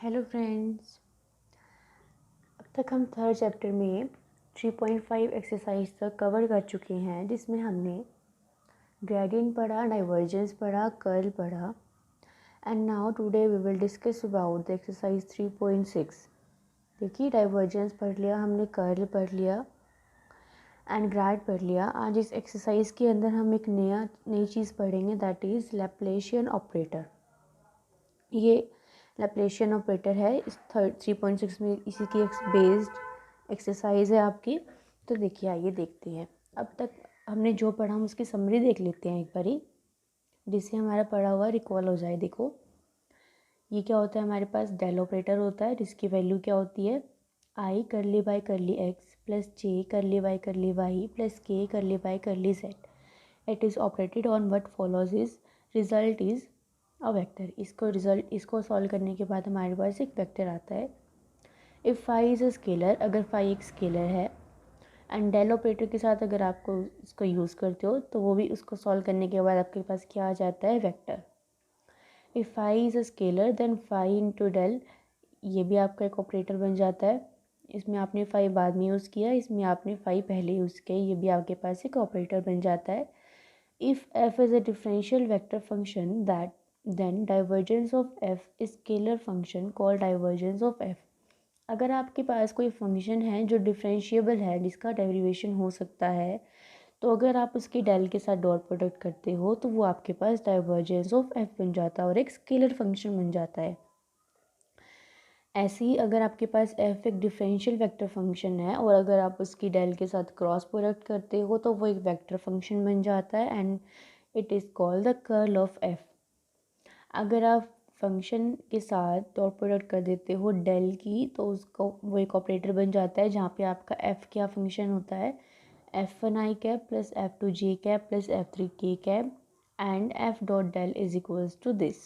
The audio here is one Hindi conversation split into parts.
Hello friends. अब तक हम थर्ड चैप्टर में 3.5 एक्सरसाइज तक कवर कर चुके हैं, जिसमें हमने ग्रेडियंट पढ़ा, डाइवर्जेंस पढ़ा, कर्ल पढ़ा। And now today we will discuss about the exercise 3.6। देखिए, डाइवर्जेंस पढ़ लिया हमने, कर्ल पढ़ लिया एंड ग्रेड पढ़ लिया। आज इस एक्सरसाइज के अंदर हम एक नई चीज़ पढ़ेंगे, दैट इज़ लैप्लेशियन ऑपरेटर। ये लैप्लेशियन ऑपरेटर है इस 3.6 में, इसी की बेस्ड एक्सरसाइज है आपकी। तो देखिए, आइए देखते हैं। अब तक हमने जो पढ़ा हम उसकी समरी देख लेते हैं एक बारी, जिससे हमारा पढ़ा हुआ रिकॉल हो जाए। देखो, ये क्या होता है, हमारे पास डेल ऑपरेटर होता है, जिसकी वैल्यू क्या होती है, आई करली बाई करली एक्स प्लस जे करली बाई करली वाई प्लस के curly by curly z. It is operated on what follows is result is a vector. इसको सॉल्व करने के बाद हमारे पास एक वेक्टर आता है। If phi is a scalar, अगर फाई एक स्केलर है एंड डेल ऑपरेटर के साथ अगर आपको इसको यूज़ करते हो तो वो भी उसको सॉल्व करने के बाद आपके पास क्या आ जाता है, vector. If phi is a scalar then phi into del, ये भी आपका एक ऑपरेटर बन जाता है। इसमें आपने फाई बाद में यूज़ किया, इसमें आपने फाई पहले यूज़ किया, ये भी आपके पास एक ऑपरेटर बन जाता है। If f is a differential vector function, then divergence of f is scalar function called divergence of f। अगर आपके पास कोई फंक्शन है जो डिफरेंशिएबल है, जिसका डेरिवेशन हो सकता है, तो अगर आप उसके डेल के साथ डॉट प्रोडक्ट करते हो तो वो आपके पास डाइवर्जेंस ऑफ एफ बन जाता है और एक स्केलर फंक्शन बन जाता है। ऐसे ही अगर आपके पास एफ एक डिफरेंशियल वेक्टर फंक्शन है और अगर आप उसकी डेल के साथ क्रॉस प्रोडक्ट करते हो तो वो एक वेक्टर फंक्शन बन जाता है and it is called the curl of F. अगर आप फंक्शन के साथ डॉट प्रोडक्ट कर देते हो डेल की, तो उसको वो एक ऑपरेटर बन जाता है, जहाँ पे आपका एफ क्या फंक्शन होता है, f1 i cap plus f2 j cap plus f3 k cap and f dot del is equals to this.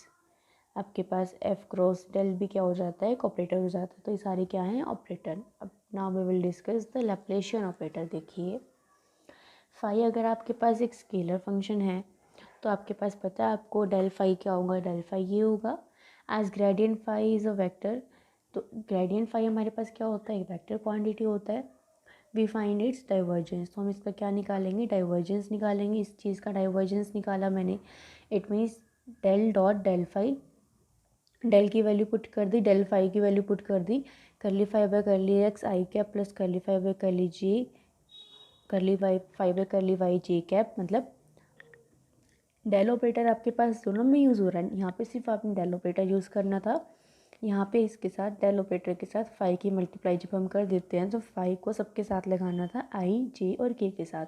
आपके पास f क्रॉस डेल भी क्या हो जाता है, एक ऑपरेटर हो जाता है। तो ये सारे क्या हैं, ऑपरेटर। अब now we will discuss the Laplacian operator. देखिए, फाई अगर आपके पास एक स्केलर फंक्शन है तो आपके पास पता है आपको डेल फाई क्या होगा, डेल फाई ये होगा। As gradient phi is a vector, तो ग्रेडियंट फाई हमारे पास क्या होता है, एक वेक्टर क्वांटिटी होता है। वी फाइंड इट्स डाइवर्जेंस, तो हम इसका क्या निकालेंगे, डाइवर्जेंस निकालेंगे। इस चीज़ का डाइवर्जेंस निकाला मैंने, it means del dot del phi, del की वैल्यू पुट कर दी, डेल फाई की वैल्यू पुट कर दी, curly phi by curly X I cap plus curly phi by curly J, curly phi by curly Y J cap. मतलब डेल ऑपरेटर आपके पास दोनों में यूज़ हो रहा है। यहाँ पे सिर्फ आपने डेल ऑपरेटर यूज़ करना था, यहाँ पे इसके साथ डेल ऑपरेटर के साथ फाई की मल्टीप्लाई जब हम कर देते हैं तो फाई को सबके साथ लगाना था, आई जे और के के साथ।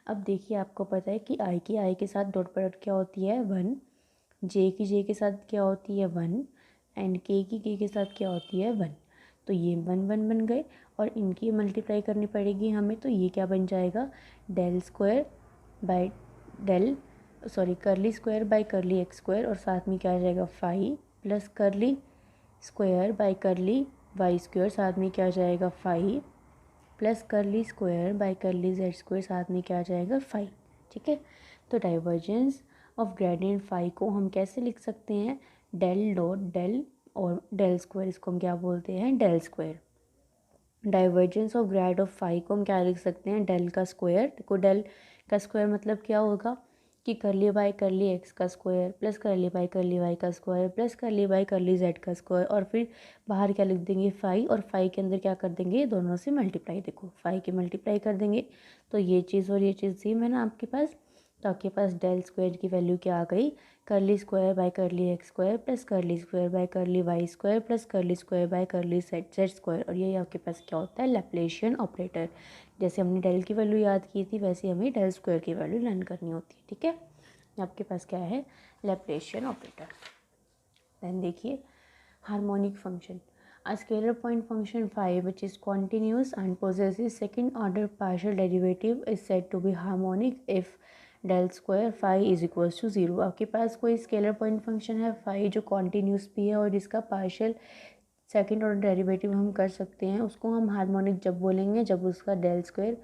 अब देखिए, आपको पता है कि आई के साथ डॉट प्रोडक्ट क्या होती है, 1, जे के साथ क्या होती है, 1 एंड के के साथ क्या होती है, 1। तो ये 1 1 बन गए और इनकी मल्टीप्लाई करनी पड़ेगी हमें, तो ये क्या बन जाएगा, del square by del curly square by curly x square, और साथ में क्या आ जाएगा, phi plus curly square by curly y square, साथ में क्या आ जाएगा, phi plus curly square by curly z square, साथ में क्या आ जाएगा, फाई। ठीक है, तो डाइवर्जेंस ऑफ ग्रेडियंट फाई को हम कैसे लिख सकते हैं, डेल डॉट डेल और डेल स्क्वायर, इसको हम क्या बोलते हैं, del square. Divergence of grad of phi को हम क्या लिख सकते हैं, डेल का स्क्वायर। देखो, डेल का स्क्वायर मतलब क्या होगा कि करली बाई करली एक्स का square plus curly by curly Y का square plus curly by curly Z का स्क्वायर, और फिर बाहर क्या लिख देंगे, फाई, और फाई के अंदर क्या कर देंगे, दोनों से मल्टीप्लाई। देखो, फाई की मल्टीप्लाई कर देंगे तो ये चीज़ और ये चीज़ सेम है ना आपके पास, तो आपके पास डेल स्क्वायर की वैल्यू क्या आ गई, curly square by curly x square plus curly square by curly y square plus curly square by curly z square. और ये आपके पास क्या होता है, लैप्लेशियन ऑपरेटर। जैसे हमने डेल की वैल्यू याद की थी, वैसे हमें डेल स्क्वायर की वैल्यू लर्न करनी होती है। ठीक है, आपके पास क्या है, लैप्लेशियन ऑपरेटर। देन देखिए, harmonic function. A scalar point function phi which is continuous and possesses second order partial derivative is said to be harmonic if del square phi is equals to 0। आपके पास कोई स्केलर पॉइंट फंक्शन है phi जो कॉन्टीन्यूस भी है और जिसका पार्शियल सेकेंड ऑर्डर डेरिवेटिव हम कर सकते हैं, उसको हम हार्मोनिक जब बोलेंगे जब उसका डेल स्क्वायर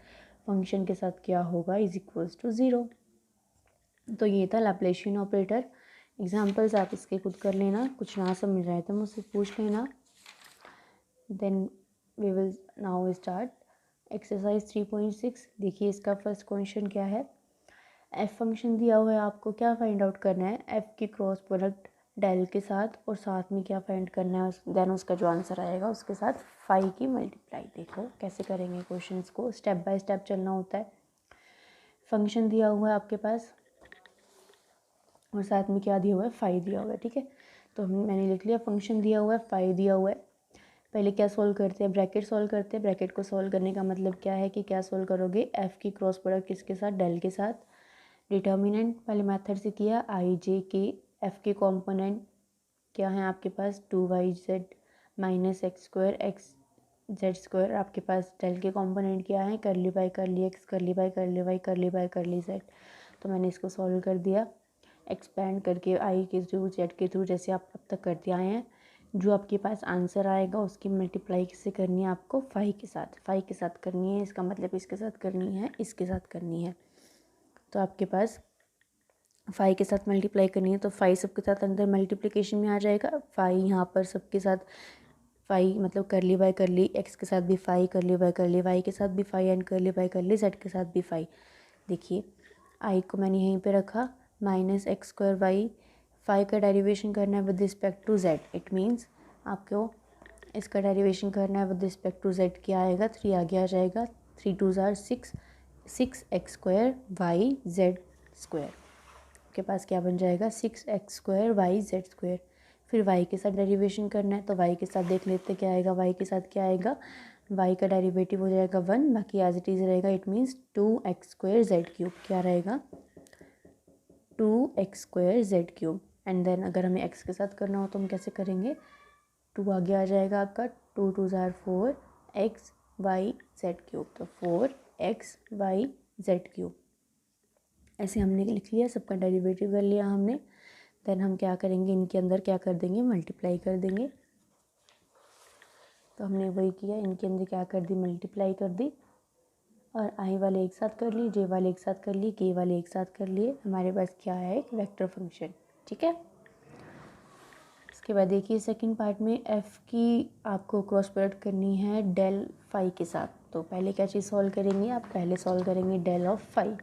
फंक्शन के साथ क्या होगा, इज इक्वल्स टू 0। तो ये था लैप्लेशियन ऑपरेटर। एग्जाम्पल्स आप इसके खुद कर लेना, कुछ ना समझ रहे तो मुझसे पूछ लेना। Then we will now start exercise 3.6। देखिए इसका फर्स्ट क्वेश्चन क्या है। एफ फंक्शन दिया हुआ है, आपको क्या फाइंड आउट करना है, एफ की क्रॉस प्रोडक्ट डेल के साथ और साथ में क्या फाइंड करना है, देन उसका जो आंसर आएगा उसके साथ फाइव की मल्टीप्लाई। देखो कैसे करेंगे क्वेश्चंस को, स्टेप बाय स्टेप चलना होता है। फंक्शन दिया हुआ है आपके पास और साथ में क्या दिया हुआ है, फाइव दिया हुआ है। ठीक है, तो मैंने लिख लिया फंक्शन दिया हुआ है, फाइव दिया हुआ है। पहले क्या सॉल्व करते हैं, ब्रैकेट सॉल्व करते हैं। ब्रैकेट को सॉल्व करने का मतलब क्या है कि क्या सॉल्व करोगे, एफ़ की क्रॉस प्रोडक्ट किसके साथ, डेल के साथ। डिटर्मिनेंट पहले मेथड से किया, आई जे के, एफ़ के कॉम्पोनेंट क्या है आपके पास, 2yz minus x square x Z square. आपके पास डेल के कॉम्पोनेंट क्या है, करली बाई करली एक्स, करली बाई करली वाई, करली बाई करली जेड। तो मैंने इसको सॉल्व कर दिया एक्सपेंड करके आई के थ्रू जेड के थ्रू, जैसे आप अब तक करते आए हैं। जो आपके पास आंसर आएगा उसकी मल्टीप्लाई किससे करनी है, आपको फाइव के साथ, फाइव के साथ करनी है। इसका मतलब इसके साथ करनी है, इसके साथ करनी है। तो आपके पास फाइव के साथ मल्टीप्लाई करनी है, तो फाइव सबके साथ अंदर मल्टीप्लिकेशन में आ जाएगा। फाइव यहाँ पर सबके साथ फाइव मतलब करली बाय करली एक्स के साथ भी फाइव, करली बाय करली वाई के साथ भी फाइव एंड करली बाय करली जेड के साथ भी फाइव। देखिए आई को मैंने यहीं पे रखा, minus x square y, five का डेरिवेशन करना है with respect to z. It means आपको इसका डेरिवेशन करना है विद रिस्पेक्ट टू जेड। क्या आएगा, थ्री आगे आ जाएगा, three twos are six, six x square y z square. आपके पास क्या बन जाएगा, six x square y z square. फिर वाई के साथ डेरिवेशन करना है, तो वाई के साथ देख लेते क्या आएगा, वाई के साथ क्या आएगा, वाई का डेरिवेटिव हो जाएगा वन, बाकी एज इट इज़ रहेगा। It means two x square z cube, क्या रहेगा, two x square z cube. And then अगर हमें एक्स के साथ करना हो तो हम कैसे करेंगे, टू आगे आ जाएगा आपका, टू टू ज़ार four x Y Z cube, तो four x Y Z cube. ऐसे हमने लिख लिया, सबका डेरिवेटिव कर लिया हमने। देन हम क्या करेंगे, इनके अंदर क्या कर देंगे, मल्टीप्लाई कर देंगे। तो हमने वही किया, इनके अंदर क्या कर दी, मल्टीप्लाई कर दी। और आई वाले एक साथ कर लिए, जे वाले एक साथ कर लिए, के वाले एक साथ कर लिए। हमारे पास क्या है, एक वेक्टर फंक्शन। ठीक है, इसके बाद देखिए सेकंड पार्ट में एफ़ की आपको क्रॉस प्रोडक्ट करनी है डेल फाई के साथ। तो पहले क्या चीज़ सॉल्व करेंगे, आप पहले सॉल्व करेंगे del of phi.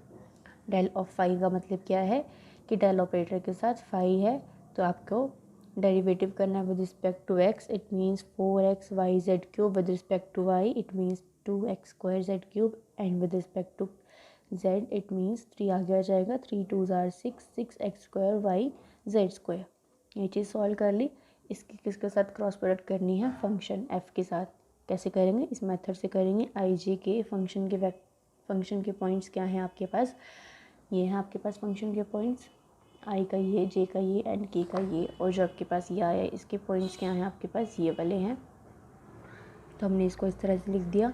Del of phi का मतलब क्या है कि डेल ऑपरेटर के साथ फाई है, तो आपको डेरिवेटिव करना है with respect to x. It means four x Y Z cube, with respect to y it means two x square z cube, and with respect to z it means three आगे आ जाएगा, three twos are six, six x square y z square. ये चीज़ सॉल्व कर ली। इसकी किसके साथ क्रॉस प्रोडक्ट करनी है, फंक्शन एफ़ के साथ। कैसे करेंगे, इस मेथड से करेंगे। आई जे के फंक्शन के पॉइंट्स क्या हैं आपके पास, ये हैं आपके पास फंक्शन के पॉइंट्स, आई का ये, जे का ये एंड के का ये। और जो आपके पास ये आया इसके पॉइंट्स क्या हैं आपके पास, ये वाले हैं। तो हमने इसको इस तरह से लिख दिया,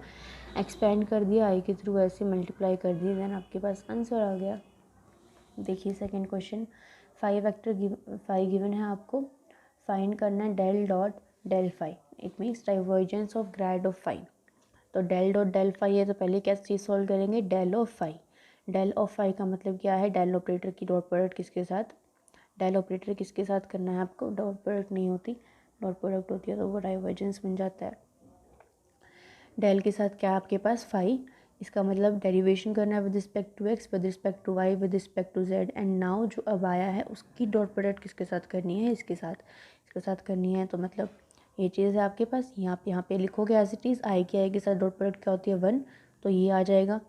एक्सपेंड कर दिया आई के थ्रू, ऐसे मल्टीप्लाई कर दिया, देन आपके पास आंसर आ गया। देखिए सेकंड क्वेश्चन, फाइव गिवन है आपको, फाइंड करना है del dot del phi. It means divergence of grad of phi. तो डेल डॉट डेल फाई है, तो पहले क्या चीज़ सॉल्व करेंगे, del of phi. Del of phi का मतलब क्या है, डेल ऑपरेटर की डॉट प्रोडक्ट किसके साथ, डेल ऑपरेटर किसके साथ करना है आपको, डॉट प्रोडक्ट नहीं होती, डॉट प्रोडक्ट होती है तो वो डाइवर्जेंस बन जाता है। डेल के साथ क्या आपके पास फाई, इसका मतलब डेरिवेशन करना है with respect to x, with respect to y, with respect to z. And now जो अब आया है उसकी डॉट प्रोडक्ट किसके साथ करनी है, इसके साथ करनी है। तो मतलब ये चीज़ है आपके पास, यहाँ पे लिखोगे एज इट इज़, आई के साथ डॉट प्रोडक्ट क्या होती है, वन, तो ये आ जाएगा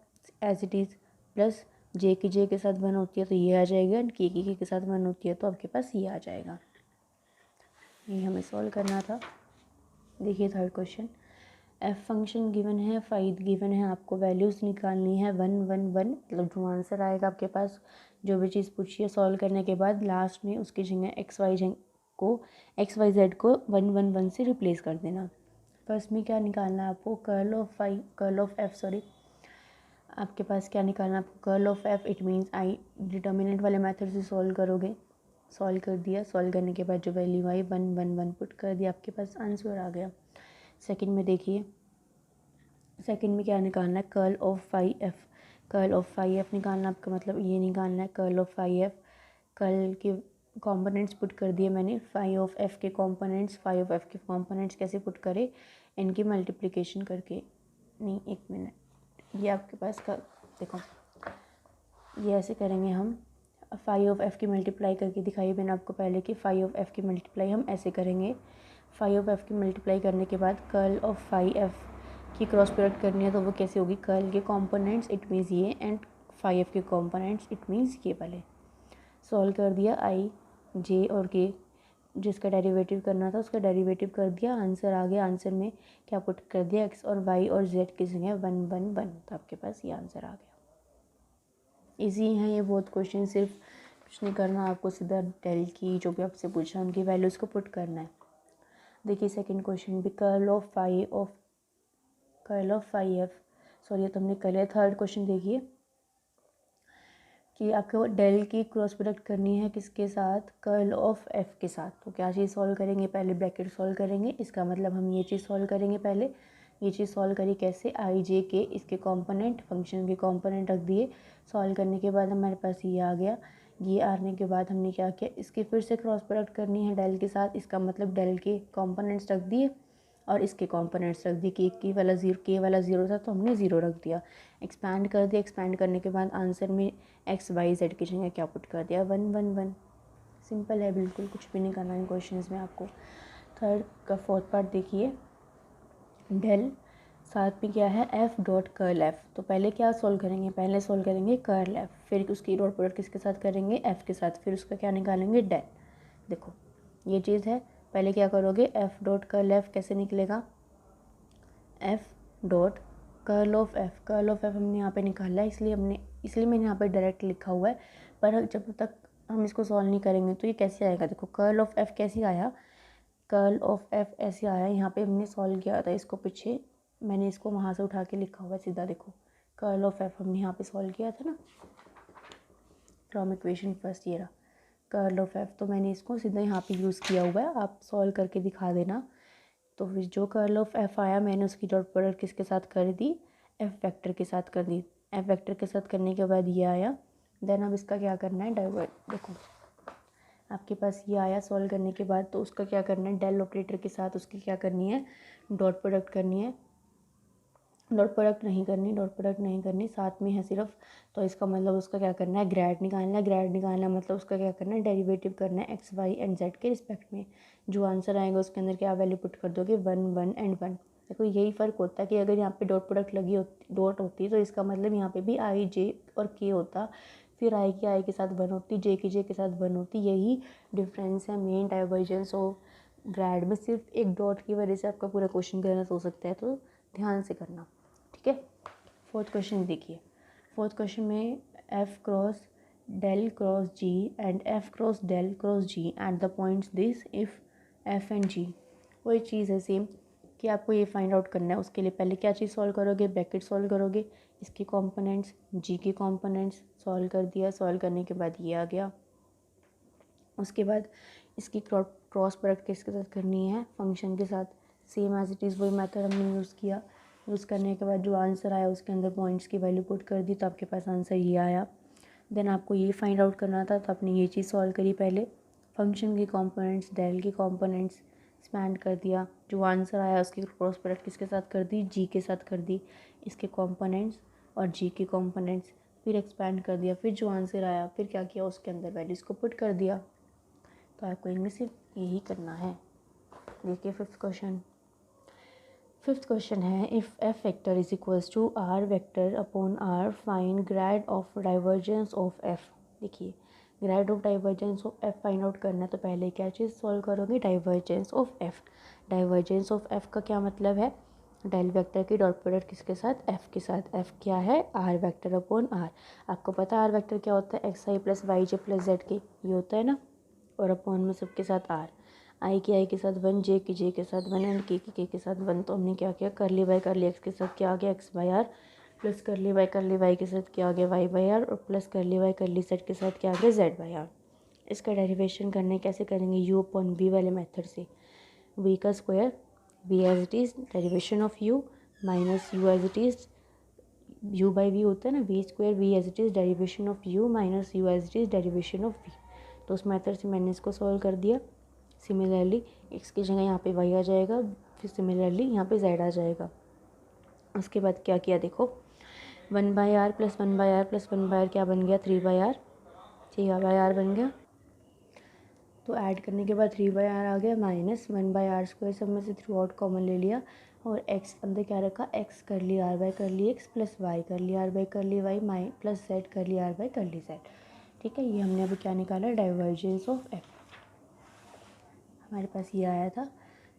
एज इट इज़। प्लस जे के साथ वन होती है तो ये आ जाएगा, एंड के साथ वन होती है तो आपके पास ये आ जाएगा। ये हमें सॉल्व करना था। देखिए third question, F function given है, फाइव गिवन है, आपको वैल्यूज़ निकालनी है वन वन वन। मतलब जो आंसर आएगा आपके पास, जो भी चीज़ पूछिए सॉल्व करने के बाद लास्ट में उसकी जगह एक्स वाई जेड को वन वन वन से रिप्लेस कर देना। फर्स्ट में क्या निकालना है आपको, कर्ल ऑफ एफ सॉरी, आपके पास क्या निकालना है आपको, curl of F. It means I determinant वाले मेथड से सॉल्व करोगे। सॉल्व कर दिया, सॉल्व करने के बाद जो value I one one one put कर दिया, आपके पास आंसर आ गया। सेकंड में देखिए, सेकंड में क्या निकालना है, curl of phi f. Curl of phi f निकालना आपका मतलब ये निकालना है curl of phi f. Curl की कंपोनेंट्स पुट कर दिए मैंने, फाई ऑफ एफ़ के कंपोनेंट्स, फाई ऑफ एफ़ के कंपोनेंट्स कैसे पुट करें, इनकी मल्टीप्लिकेशन करके। नहीं, एक मिनट, ये आपके पास का देखो, ये ऐसे करेंगे हम, फाई ऑफ एफ़ की मल्टीप्लाई करके दिखाई मैंने आपको पहले कि फाई ऑफ एफ़ की मल्टीप्लाई हम ऐसे करेंगे। फाई ऑफ एफ़ की मल्टीप्लाई करने के बाद कर्ल ऑफ फाई एफ़ की क्रॉस प्रोडक्ट करनी है, तो वो कैसे होगी, कर्ल के कंपोनेंट्स इट मीन्स ये, एंड फाई एफ़ के कंपोनेंट्स इट मीन्स ये वाले। सॉल्व कर दिया, आई जे और के जिसका डेरिवेटिव करना था उसका डेरिवेटिव कर दिया, आंसर आ गया। आंसर में क्या पुट कर दिया, एक्स और वाई और जेड की जगह 1 1 1, तो आपके पास ये आंसर आ गया। इजी है ये बहुत क्वेश्चन, सिर्फ कुछ नहीं करना आपको, सीधा डेल की जो भी आपसे पूछा उनकी वैल्यूज़ को पुट करना है। देखिए सेकंड क्वेश्चन भी, curl of phi f, sorry तो हमने कर लिया। थर्ड क्वेश्चन देखिए कि आपको डेल की क्रॉस प्रोडक्ट करनी है किसके साथ, कर्ल ऑफ एफ के साथ। तो क्या चीज़ सॉल्व करेंगे, पहले ब्रैकेट सॉल्व करेंगे, इसका मतलब हम ये चीज़ सॉल्व करेंगे पहले। ये चीज़ सॉल्व करी कैसे, आई जे के इसके कंपोनेंट, फंक्शन के कंपोनेंट रख दिए। सॉल्व करने के बाद हमारे पास ये आ गया। ये आने के बाद हमने क्या किया, इसकी फिर से क्रॉस प्रोडक्ट करनी है डेल के साथ, इसका मतलब डेल के कंपोनेंट्स रख दिए और इसके कंपोनेंट्स रख दिए कि के वाला ज़ीरो था तो हमने ज़ीरो रख दिया। एक्सपैंड कर दिया, एक्सपैंड करने के बाद आंसर में एक्स वाई जेड की जगह क्या पुट कर दिया, 1 1 1। सिंपल है बिल्कुल, कुछ भी नहीं करना है क्वेश्चंस में आपको। थर्ड का फोर्थ पार्ट देखिए, डेल साथ में क्या है, एफ डॉट कर्ल एफ। तो पहले क्या सॉल्व करेंगे, पहले सॉल्व करेंगे कर्ल एफ, फिर उसकी डॉट प्रोडक्ट किसके साथ करेंगे, एफ के साथ, फिर उसका क्या निकालेंगे, डेल। देखो ये चीज़ है, पहले क्या करोगे, एफ डॉट कर्ल एफ कैसे निकलेगा, F dot curl of F, curl of F हमने यहाँ पे निकाला है, इसलिए मैंने यहाँ पे डायरेक्ट लिखा हुआ है। पर जब तक हम इसको सॉल्व नहीं करेंगे तो ये कैसे आएगा, देखो कर्ल ऑफ एफ कैसे आया, कर्ल ऑफ एफ ऐसे आया, यहाँ पे हमने सॉल्व किया था इसको, पीछे मैंने इसको वहाँ से उठा के लिखा हुआ है सीधा, देखो कर्ल ऑफ एफ हमने यहाँ पे सॉल्व किया था ना फ्रॉम इक्वेशन फर्स्ट, ये रहा कर्ल ऑफ एफ, तो मैंने इसको सीधा यहाँ पे यूज़ किया हुआ है, आप सॉल्व करके दिखा देना। तो फिर जो कर्ल ऑफ एफ आया मैंने उसकी डॉट प्रोडक्ट किसके साथ कर दी, एफ वेक्टर के साथ कर दी। एफ वेक्टर के साथ करने के बाद ये आया, देन अब इसका क्या करना है, डाइवर्ट। देखो आपके पास ये आया सॉल्व करने के बाद, तो उसका क्या करना है, डेल ऑपरेटर के साथ उसकी क्या करनी है, डॉट प्रोडक्ट करनी है। डॉट प्रोडक्ट नहीं करनी, साथ में है सिर्फ, तो इसका मतलब उसका क्या करना है, ग्रेड निकालना है। ग्रेड निकालना मतलब उसका क्या करना है, डेरिवेटिव करना है एक्स वाई एंड जेड के रिस्पेक्ट में। जो आंसर आएगा उसके अंदर क्या वैल्यू पुट कर दोगे, 1 1 एंड 1। देखो यही फ़र्क होता है कि अगर यहाँ पे डॉट प्रोडक्ट लगी होती, डॉट होती, तो इसका मतलब यहाँ पे भी आई जे और के होता, फिर आई के साथ 1 होती, जे के साथ 1 होती। यही डिफरेंस है मेन डाइवर्जेंस ऑफ ग्रेड में। सिर्फ एक डॉट की वजह से आपका पूरा क्वेश्चन गलत हो सकता है, तो ध्यान से करना, ठीक है। फोर्थ क्वेश्चन देखिए, फोर्थ क्वेश्चन में F cross del cross G and F cross del cross G at the points this if F and G. वही चीज़ है सेम कि आपको ये फाइंड आउट करना है। उसके लिए पहले क्या चीज़ सॉल्व करोगे, ब्रैकेट सॉल्व करोगे, इसके कंपोनेंट्स जी के कंपोनेंट्स सॉल्व कर दिया। सॉल्व करने के बाद ये आ गया, उसके बाद इसकी क्रॉस प्रोडक्ट किसके साथ करनी है, फंक्शन के साथ, सेम एज इट इज़ वही मेथड हमने यूज़ किया। यूज़ करने के बाद जो आंसर आया उसके अंदर पॉइंट्स की वैल्यू पुट कर दी, तो आपके पास आंसर ये आया। देन आपको ये फाइंड आउट करना था, तो आपने ये चीज़ सॉल्व करी पहले, फंक्शन के कंपोनेंट्स, डेल के कंपोनेंट्स एक्सपैंड कर दिया। जो आंसर आया उसकी क्रॉस प्रोडक्ट किसके साथ कर दी, जी के साथ कर दी, इसके कंपोनेंट्स और जी के कंपोनेंट्स, फिर एक्सपैंड कर दिया। फिर जो आंसर आया फिर क्या किया, उसके अंदर वैल्यूज़ को पुट कर दिया। तो आपको इंग्लिश सिर्फ यही करना है। देखिए फिफ्थ क्वेश्चन है, if F vector is equals to R vector upon R, find grad of divergence of F. देखिए grad of divergence of F find out करना है, तो पहले क्या चीज़ सॉल्व करोगे, divergence of F. Divergence of F का क्या मतलब है, डेल वेक्टर की डॉट प्रोडक्ट किसके साथ, एफ के साथ। एफ क्या है, आर वेक्टर अपॉन आर। आपको पता है आर वेक्टर क्या होता है, एक्स आई प्लस वाई जे प्लस जेड के, ये होता है ना, और अपॉन में सबके साथ आर, आई के साथ 1, जे के साथ 1 एंड के साथ 1। तो हमने क्या किया, करली बाई करली एक्स के साथ क्या आ गया, x by r, plus curly by curly y के साथ क्या आ गया, वाई बाई आर, और plus curly by curly z के साथ क्या आ गया, जेड बाई आर। इसका डेरिवेशन करने कैसे करेंगे, यू अपॉन वी वाले मेथड से। वी का square, v as it is derivation of u, minus u as it is, u by v होता है ना, v square, v as it is derivation of u, minus u as it is derivation of v. तो उस मेथड से मैंने इसको सॉल्व कर दिया। सिमिलरली एक्स की जगह यहाँ पे वाई आ जाएगा, फिर सिमिलरली यहाँ पे जेड आ जाएगा। उसके बाद क्या किया देखो, 1/r plus 1/r plus 1/r क्या बन गया, 3/r, 3/r बन गया। तो ऐड करने के बाद 3/r आ गया, माइनस 1/r², सब में से थ्रू आउट कॉमन ले लिया और x अंदर क्या रखा, x कर ली r बाई कर ली x प्लस y कर ली r बाई कर ली y माइ प्लस z कर ली r बाई कर ली z। ठीक है, ये हमने अभी क्या निकाला, डाइवर्जेंस ऑफ f। हमारे पास ये आया था,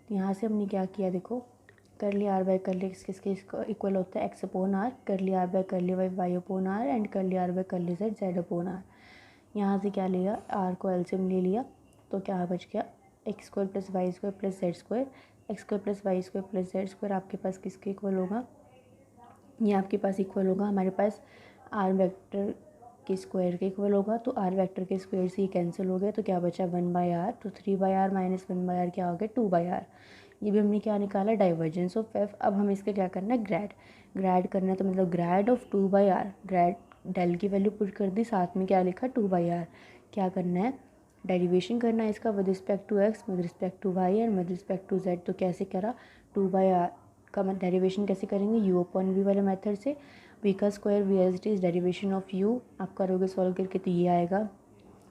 तो यहाँ से हमने क्या किया देखो, कर ली r बाई कर ली x किसके इक्वल होता है, x अपॉन r, कर ली r बाई कर ली y अपॉन r एंड कर ली r बाई कर ली z अपॉन r। यहाँ से क्या लिया, r को एलसीएम ले लिया, तो क्या बच गया, x² plus y² plus z², x² plus y² plus z² आपके पास किसके इक्वल होगा, ये आपके पास इक्वल होगा हमारे पास r वेक्टर के स्क्वायर के इक्वल होगा। तो r वेक्टर के स्क्वायर से ये कैंसिल हो गया, तो क्या बचा 1/r, तो 3/r माइनस 1/r क्या हो गया, 2/r। ये भी हमने क्या निकाला, डाइवर्जेंस ऑफ f। अब हमें इसका क्या करना है, ग्रैड करना है, तो मतलब ग्रैड ऑफ 2/r, ग्रैड डेल की वैल्यू पुट कर दी, साथ में क्या लिखा 2/r। क्या करना है, डेरिवेशन करना है इसका with respect to x, with respect to y and with respect to z। तो कैसे करा, 2/r का डेरिवेशन कैसे करेंगे, u अपॉन v वाले मेथड से, v का square v as it is, derivation of u आप करोगे सॉल्व करके तो ये आएगा,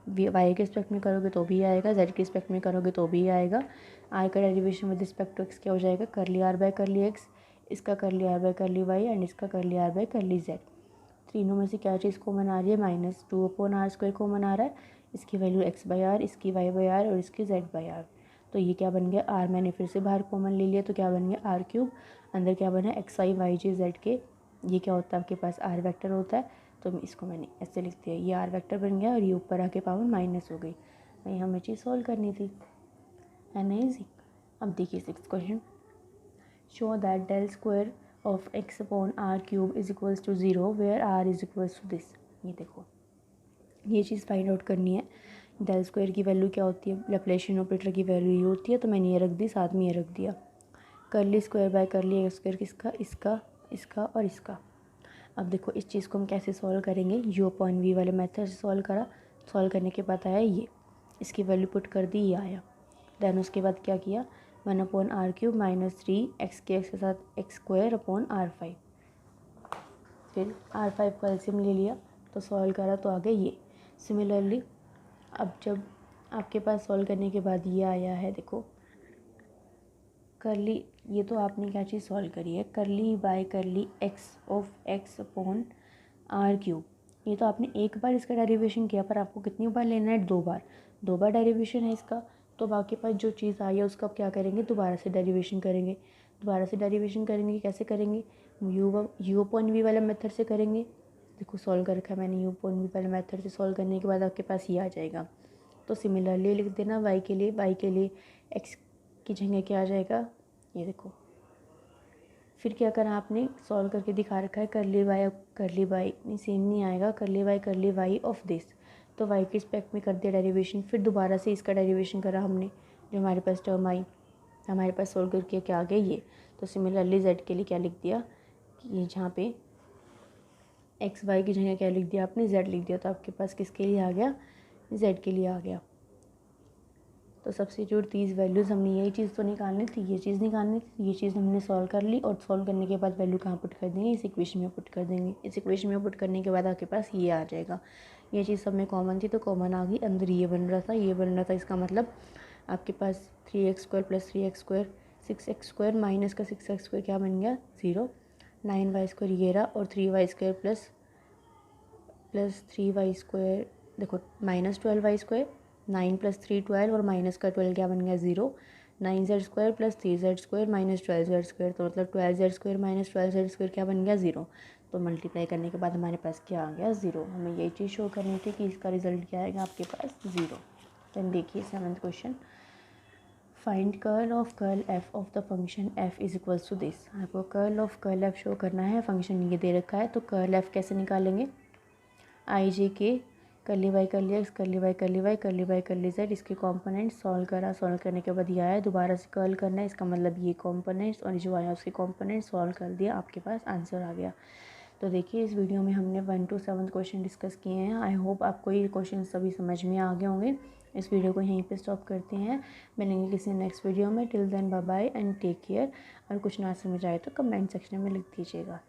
y के रिस्पेक्ट में करोगे तो भी आएगा, z के रिस्पेक्ट में करोगे तो भी आएगा। r का derivation with respect to x क्या हो जाएगा, कर ली r बाई कर ली x, इसका कर ली r बाई कर ली y एंड इसका कर ली r बाई कर ली z। तीनों में से क्या चीज़ कॉमन आ रही है, माइनस 2 अपॉन r² कॉमन आ रहा है, इसकी वैल्यू x/r, इसकी y/r और इसकी z/r। तो ये क्या बन गया, r मैंने फिर से बाहर कॉमन ले लिया, तो क्या बन गया r³, अंदर क्या बना xi yj z के, ये क्या होता है आपके पास r वेक्टर होता है, तो इसको मैंने ऐसे लिख दिया, ये r वेक्टर बन गया और ये ऊपर आके पावर माइनस हो गई। वही हमें चीज़ सॉल्व करनी थी, है ना ईजी। अब देखिए 6th question, show that del square of x upon r³ is equals to 0 where r is equals to this. ये देखो, ये चीज़ फाइंड आउट करनी है, डेल स्क्वायर की वैल्यू क्या होती है, लैप्लासियन ऑपरेटर की वैल्यू ये होती है, तो मैंने ये रख दी, साथ में ये रख दिया, कर ली स्क्वायर बाय कर ली x² किसका, इसका, इसका और इसका। अब देखो इस चीज़ को हम कैसे सॉल्व करेंगे, u अपॉन v वाले मेथड से सॉल्व करा, सॉल्व करने के बाद आया ये, इसकी वैल्यू पुट कर दी, ये आया। देन उसके बाद क्या किया, 1 अपॉन r³ माइनस 3 x के साथ x² अपॉन r5, फिर r5 का एलसीएम ले लिया, तो सॉल्व करा तो आ गया ये। सिमिलरली अब जब आपके पास सॉल्व करने के बाद ये आया है देखो, कर ली, ये तो आपने क्या चीज़ सॉल्व करी है, कर ली बाय कर ली x of x upon r³, ये तो आपने एक बार इसका डेरिवेशन किया, पर आपको कितनी बार लेना है, 2 बार, 2 बार डेरिवेशन है इसका। तो बाकी पास जो चीज़ आई है उसका क्या करेंगे, दोबारा से डेरिवेशन करेंगे। दोबारा से डेरिवेशन करेंगे, कैसे करेंगे, u अपॉन v वाला मेथड से करेंगे। देखो सॉल्व कर रखा है मैंने, u अपॉन v वाले मेथड से सॉल्व करने के बाद आपके पास ये आ जाएगा। तो सिमिलरली लिख देना, y के लिए x की जगह क्या आ जाएगा, ये देखो। फिर क्या करा आपने, सॉल्व करके दिखा रखा है, कर ली वाई नहीं, सेम नहीं आएगा, कर ली वाई ऑफ दिस, तो y के रिस्पेक्ट में कर दिया डेरिवेशन, फिर दोबारा से इसका डेरिवेशन करा हमने, जो हमारे पास टर्म आई, हमारे पास सॉल्व करके क्या आ गया ये। तो सिमिलरली z के लिए क्या लिख दिया, कि ये जहाँ पे एक्स वाई की जगह क्या लिख दिया आपने, z लिख दिया, तो आपके पास किसके लिए आ गया, z के लिए आ गया। तो सब्स्टिट्यूट दीज वैल्यूज़, हमने यही चीज़ तो निकालनी थी, ये चीज़ निकालनी थी, ये चीज़ हमने सॉल्व कर ली, और सॉल्व करने के बाद वैल्यू कहाँ पुट कर देंगे, इस इक्वेशन में पुट कर देंगे। इस इक्वेशन में पुट करने के बाद आपके पास ये आ जाएगा। ये चीज़ सब में कॉमन थी तो कॉमन आ गई, अंदर ये बन रहा था, इसका मतलब आपके पास 3x² plus 3x² 6x² minus का 6x² क्या बन गया 0, 9y² ये रहा, और 3y² प्लस 3y² देखो माइनस 12y², 9 प्लस 3 12 और माइनस का 12 क्या बन गया 0, 9z² plus 3z² minus 12z², तो मतलब 12z² माइनस 12z² क्या बन गया 0। तो मल्टीप्लाई करने के बाद हमारे पास क्या आ गया 0। हमें यही चीज़ शो करनी थी कि इसका रिजल्ट क्या आएगा आपके पास 0। देन देखिए 7th question, find curl of curl F of the function F is equals to this. आपको curl of curl F show करना है, फंक्शन ये दे रखा है, तो कर्ल एफ कैसे निकालेंगे, आई जे के करली वाई करली एक्स करली वाई करली वाई करली वाई करली जेड, इसके कॉम्पोनेंट सॉल्व करा, सॉल्व करने के बाद ये आया, दोबारा से कर्ल करना है, इसका मतलब ये कॉम्पोनेंट्स और जो आया उसके कॉम्पोनेंट सॉल्व कर दिया, आपके पास आंसर आ गया। तो देखिए इस वीडियो में हमने 1 to 7 क्वेश्चन डिस्कस किए हैं। आई होप आपको ये क्वेश्चन सभी समझ में आ गए होंगे। इस वीडियो को यहीं पे स्टॉप करते हैं, मिलेंगे किसी नेक्स्ट वीडियो में। Till then bye bye and take care. और कुछ ना समझ आए तो कमेंट सेक्शन में लिख दीजिएगा।